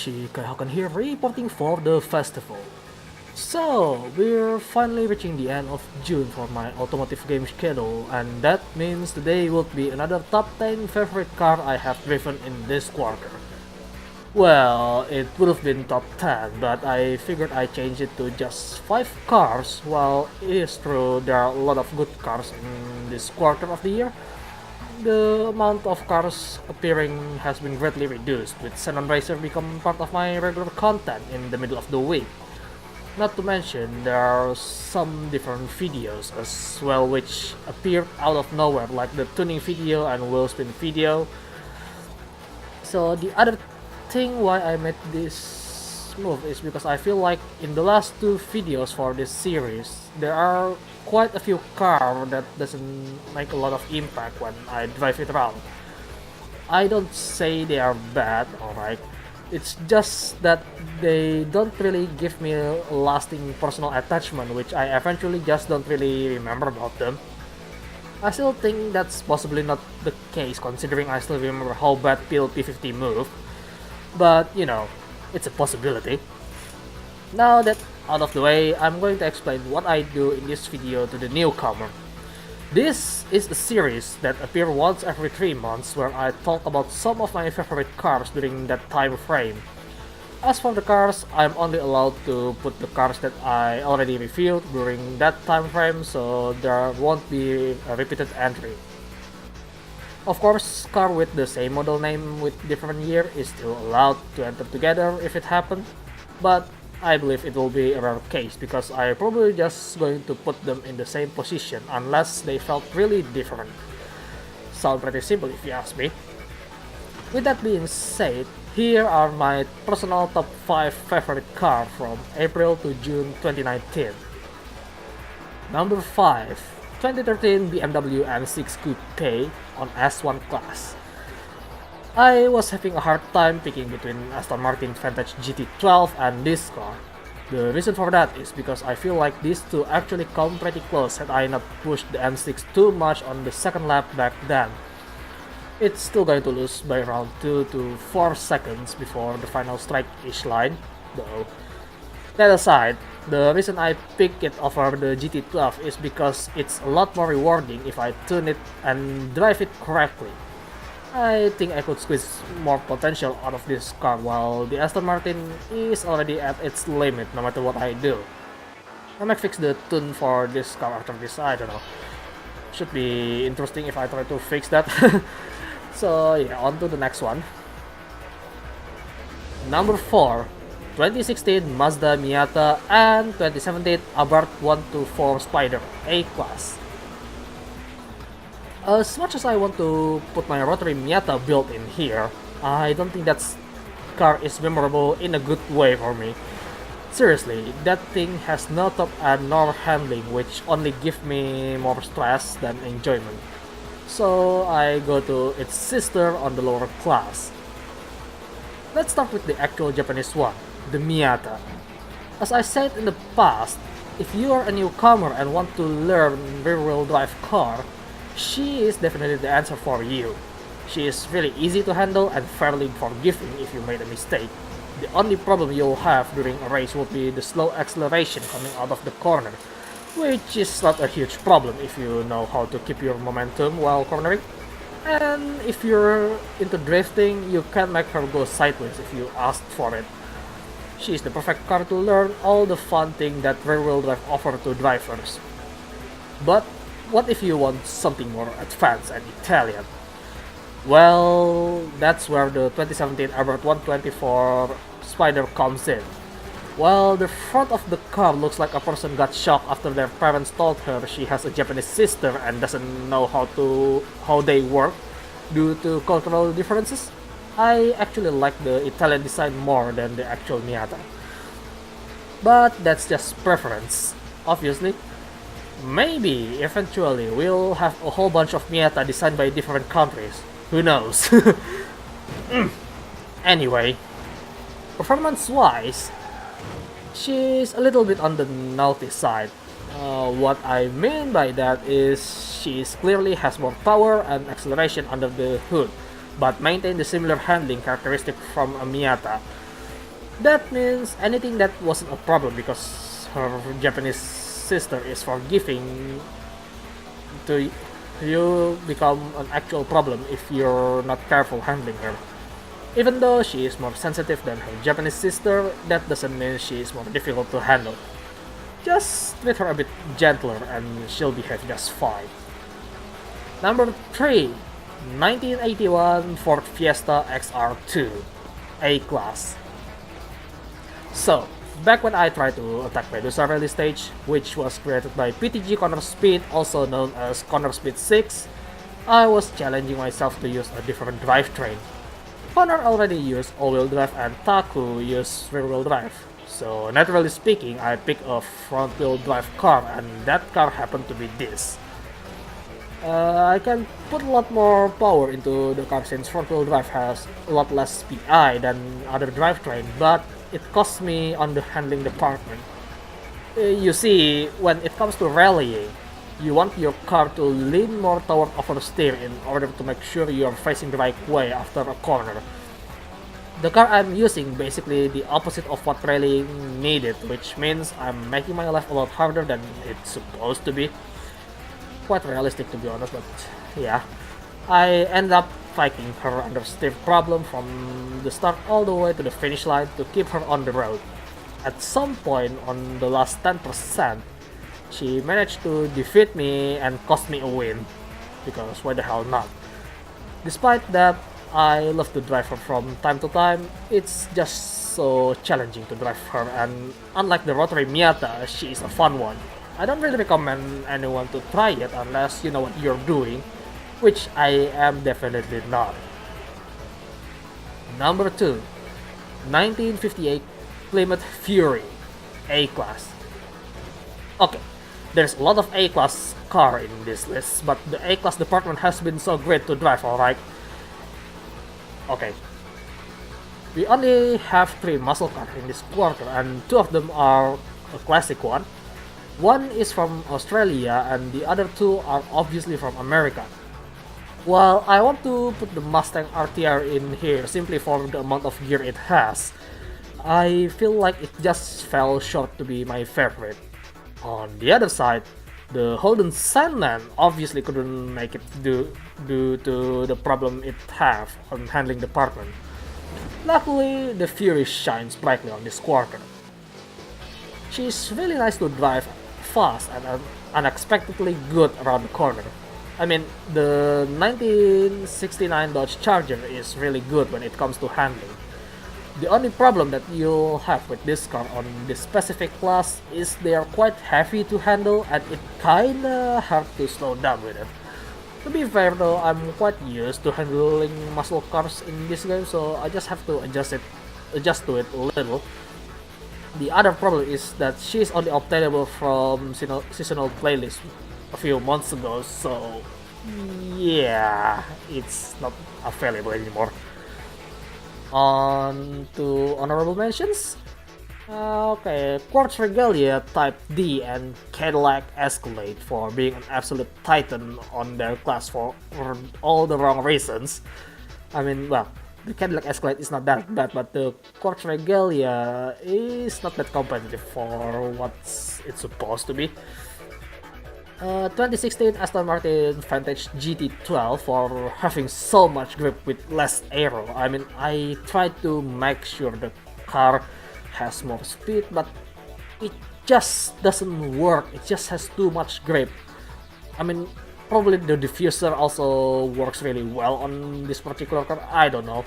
Hakan here, reporting for the festival. So, we're finally reaching the end of June for my automotive game schedule, and that means today will be another top 10 favorite car I have driven in this quarter. Well, it would have been top 10, but I figured I change it to just 5 cars. While it is true there are a lot of good cars in this quarter of the year, the amount of cars appearing has been greatly reduced, with Xenon Racer becoming part of my regular content in the middle of the week. Not to mention, there are some different videos as well which appeared out of nowhere, like the tuning video and wheel spin video. So the other thing why I made this move is because I feel like in the last 2 videos for this series, there are quite a few cars that doesn't make a lot of impact when I drive it around. I don't say they are bad, alright. It's just that they don't really give me a lasting personal attachment, which I eventually just don't really remember about them. I still think that's possibly not the case, considering I still remember how bad P50 moved. But, you know, it's a possibility. Now that out of the way, I'm going to explain what I do in this video to the newcomer. This is a series that appears once every 3 months where I talk about some of my favorite cars during that time frame. As for the cars, I'm only allowed to put the cars that I already reviewed during that time frame, so there won't be a repeated entry. Of course, car with the same model name with different year is still allowed to enter together if it happened, but I believe it will be a rare case because I probably just going to put them in the same position unless they felt really different. Sound pretty simple if you ask me. With that being said, here are my personal top 5 favorite cars from April to June 2019. Number 5, 2013 BMW M6 Coupe on S1 class. I was having a hard time picking between Aston Martin Vantage GT12 and this car. The reason for that is because I feel like these two actually come pretty close had I not pushed the M6 too much on the second lap back then. It's still going to lose by around 2 to 4 seconds before the final strike-ish line, though. That aside, the reason I pick it over the GT12 is because it's a lot more rewarding if I tune it and drive it correctly. I think I could squeeze more potential out of this car, while the Aston Martin is already at its limit no matter what I do. I might fix the tune for this car after this, I don't know. Should be interesting if I try to fix that. So yeah, on to the next one. Number 4, 2016 Mazda Miata and 2017 Abarth 124 Spider A-Class. As much as I want to put my rotary Miata build in here, I don't think that car is memorable in a good way for me. Seriously, that thing has no top and nor handling, which only give me more stress than enjoyment. So I go to its sister on the lower class. Let's start with the actual Japanese one, the Miata. As I said in the past, if you are a newcomer and want to learn rear-wheel drive car, she is definitely the answer for you. She is really easy to handle and fairly forgiving if you made a mistake. The only problem you'll have during a race will be the slow acceleration coming out of the corner, which is not a huge problem if you know how to keep your momentum while cornering. And if you're into drifting, you can make her go sideways if you asked for it. She is the perfect car to learn all the fun things that rear-wheel drive offer to drivers. But what if you want something more advanced and Italian? Well, that's where the 2017 Abarth 124 Spider comes in. While the front of the car looks like a person got shocked after their parents told her she has a Japanese sister and doesn't know how they work due to cultural differences, I actually like the Italian design more than the actual Miata. But that's just preference, obviously. Maybe eventually we'll have a whole bunch of Miata designed by different countries. Who knows? Anyway, performance-wise, she's a little bit on the naughty side. What I mean by that is she clearly has more power and acceleration under the hood, but maintain the similar handling characteristic from a Miata. That means anything that wasn't a problem because her Japanese sister is forgiving to you become an actual problem if you're not careful handling her. Even though she is more sensitive than her Japanese sister, that doesn't mean she is more difficult to handle. Just treat her a bit gentler and she'll behave just fine. Number 3. 1981 Ford Fiesta XR2 A-Class. So, back when I tried to attack Medusa rally stage, which was created by PTG Corner Speed, also known as Corner Speed 6, I was challenging myself to use a different drivetrain. Connor already used all-wheel drive and Taku used rear-wheel drive. So naturally speaking, I picked a front-wheel drive car and that car happened to be this. I can put a lot more power into the car since front-wheel drive has a lot less PI than other drivetrain, but it costs me on the handling department. You see, when it comes to rallying, you want your car to lean more toward oversteer in order to make sure you are facing the right way after a corner. The car I'm using basically the opposite of what rallying needed, which means I'm making my life a lot harder than it's supposed to be. Quite realistic to be honest, but yeah. I end up fighting her under stiff problem from the start all the way to the finish line to keep her on the road. At some point on the last 10%, she managed to defeat me and cost me a win, because why the hell not? Despite that, I love to drive her from time to time. It's just so challenging to drive her, and unlike the rotary Miata, she is a fun one. I don't really recommend anyone to try it unless you know what you're doing, which I am definitely not. Number 2. 1958 Plymouth Fury A-Class. Okay, there's a lot of A-Class car in this list, but the A-Class department has been so great to drive, alright? Okay. We only have 3 muscle cars in this quarter, and 2 of them are a classic one. One is from Australia, and the other 2 are obviously from America. While I want to put the Mustang RTR in here simply for the amount of gear it has, I feel like it just fell short to be my favorite. On the other side, the Holden Sandland obviously couldn't make it due to the problem it have on handling department. Luckily, the Fury shines brightly on this quarter. She's really nice to drive, fast and unexpectedly good around the corner. I mean, the 1969 Dodge Charger is really good when it comes to handling. The only problem that you'll have with this car on this specific class is they are quite heavy to handle and it kinda hard to slow down with it. To be fair though, I'm quite used to handling muscle cars in this game, so I just have to adjust to it a little. The other problem is that she's only obtainable from seasonal playlist a few months ago, so yeah, it's not available anymore. On to honorable mentions. Okay, Quartz Regalia Type D and Cadillac Escalade for being an absolute titan on their class for all the wrong reasons. I mean, well, the Cadillac Escalade is not that bad, but the Quartz Regalia is not that competitive for what it's supposed to be. 2016 Aston Martin Vantage GT12 for having so much grip with less aero. I mean, I tried to make sure the car has more speed, but it just doesn't work. It just has too much grip. I mean, probably the diffuser also works really well on this particular car. I don't know,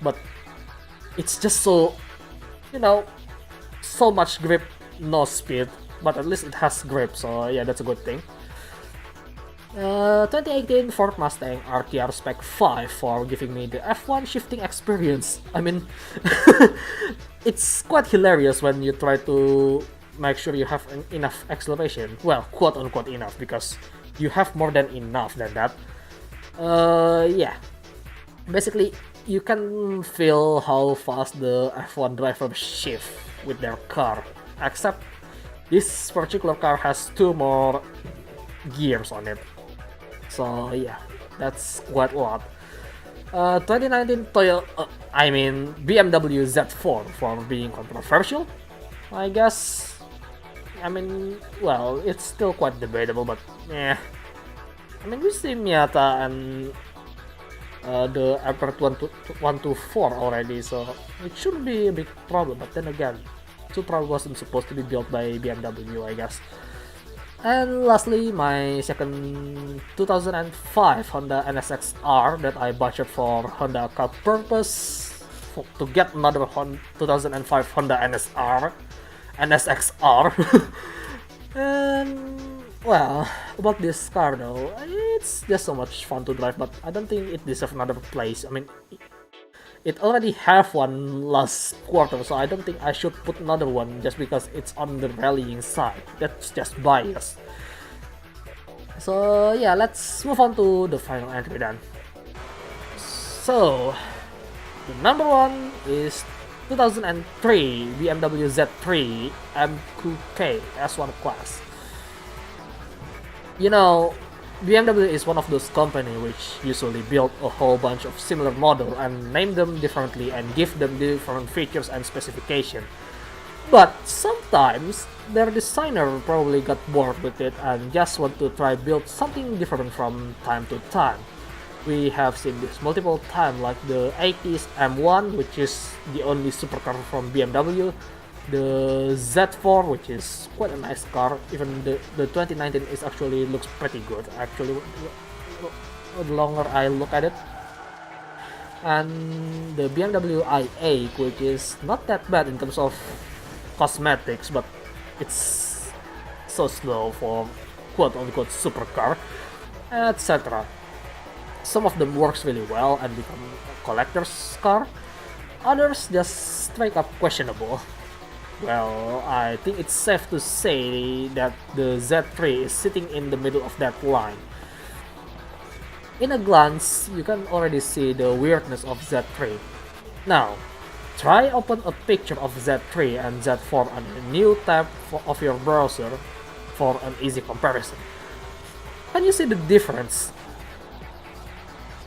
but it's just so, so much grip, no speed. But at least it has grip, so yeah, that's a good thing. 2018 Ford Mustang RTR Spec 5 for giving me the F1 shifting experience. I mean, it's quite hilarious when you try to make sure you have enough acceleration. Well, quote unquote enough, because you have more than enough than that. Yeah. Basically, you can feel how fast the F1 drivers shift with their car, except this particular car has 2 more gears on it. So yeah, that's quite a lot. 2019 BMW Z4 for being controversial, I guess. I mean, well, it's still quite debatable, but yeah. I mean, we see Miata and the Aperture 124 already, so it shouldn't be a big problem. But then again, Supra wasn't supposed to be built by BMW, I guess. And lastly, my second 2005 Honda NSX-R that I budgeted for Honda car purpose to get another 2005 Honda NSX-R. And well, about this car though, it's just so much fun to drive, but I don't think it deserves another place. I mean, it already have one last quarter, so I don't think I should put another one just because it's on the rallying side. That's just bias. So yeah, let's move on to the final entry then. So, the number one is 2003 BMW Z3 MQK S1 class. You know, BMW is one of those companies which usually build a whole bunch of similar model and name them differently and give them different features and specification. But sometimes their designer probably got bored with it and just want to try build something different from time to time. We have seen this multiple times, like the 80s M1, which is the only supercar from BMW, the Z4, which is quite a nice car. Even the 2019 is actually looks pretty good. Actually, the longer I look at it, and the BMW i8, which is not that bad in terms of cosmetics, but it's so slow for quote-unquote supercar, etc. Some of them works really well and become a collector's car. Others just straight up questionable. Well, I think it's safe to say that the Z3 is sitting in the middle of that line. In a glance, you can already see the weirdness of Z3. Now, try open a picture of Z3 and Z4 on a new tab of your browser for an easy comparison. Can you see the difference?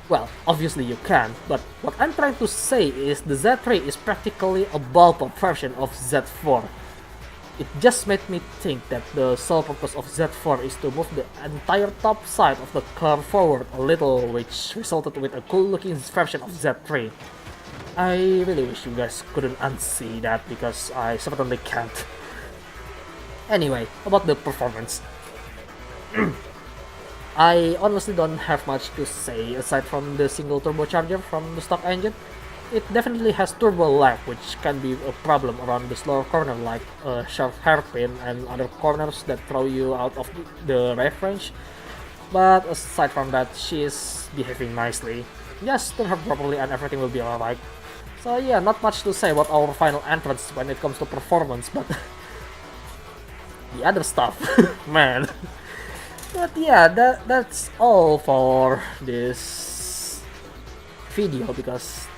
Well, obviously you can, but what I'm trying to say is the Z3 is practically a bulb-up version of Z4. It just made me think that the sole purpose of Z4 is to move the entire top side of the car forward a little, which resulted with a cool-looking version of Z3. I really wish you guys couldn't unsee that, because I certainly can't. Anyway, about the performance. I honestly don't have much to say aside from the single turbocharger from the stock engine. It definitely has turbo lag, which can be a problem around the slower corner like a sharp hairpin and other corners that throw you out of the rev range. But aside from that, she is behaving nicely. Just turn her properly and everything will be alright. So yeah, not much to say about our final entrance when it comes to performance, but the other stuff, man. But yeah, that's all for this video, because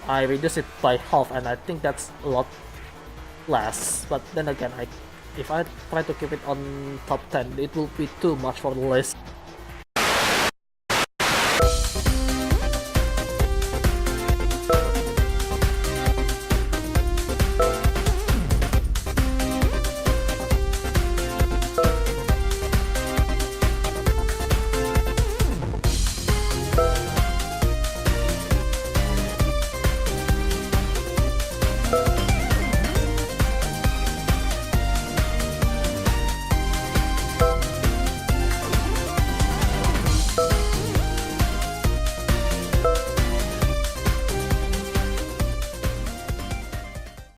I reduced it by half and I think that's a lot less. But then again, if I try to keep it on top 10, it will be too much for the list.